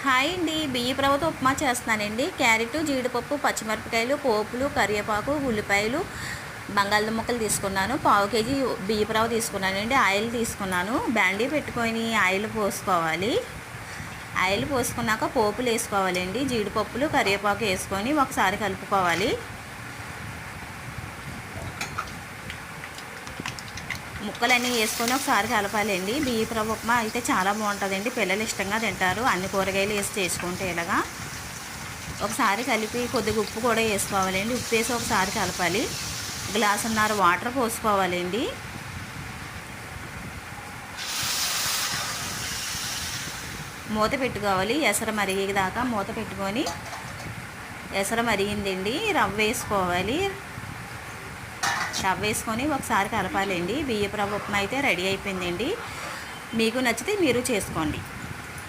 Hi అండి, బియ్యపు రవ్వతో ఉప్మా చేస్తున్నానండి. క్యారెట్, జీడిపప్పు, పచ్చిమిరపకాయలు, పోపులు, కరివేపాకు, ఉల్లిపాయలు, బంగాళదుంప ముక్కలు తీసుకున్నాను. పావు కేజీ బియ్యపు రవ్వ తీసుకున్నానండి. ఆయిల్ తీసుకున్నాను. బ్యాండీ పెట్టుకొని ఆయిల్ పోసుకోవాలి. ఆయిల్ పోసుకున్నాక పోపులు వేసుకోవాలండి. జీడిపప్పులు, కరివేపాకు వేసుకొని ఒకసారి కలుపుకోవాలి. ముక్కలన్నీ వేసుకొని ఒకసారి కలపాలండి. బియ్యపు రవ్వ ఉప్మా అయితే చాలా బాగుంటుందండి. పిల్లలు ఇష్టంగా తింటారు. అన్ని కూరగాయలు వేసి చేసుకుంటే ఇలాగా ఒకసారి కలిపి కొద్దిగా ఉప్పు కూడా వేసుకోవాలండి. ఉప్పు వేసి ఒకసారి కలపాలి. గ్లాసున్నర వాటర్ పోసుకోవాలండి. మూత పెట్టుకోవాలి. ఎసరు మరిగేదాకా మూత పెట్టుకొని ఎసరు మరిగిందండి. రవ్వ వేసుకోవాలి. రవ్వ వేసుకొని ఒకసారి కలపాలండి. బియ్యపు రవ్వ ఉప్మా అయితే రెడీ అయిపోయిందండి. మీకు నచ్చితే మీరు చేసుకోండి.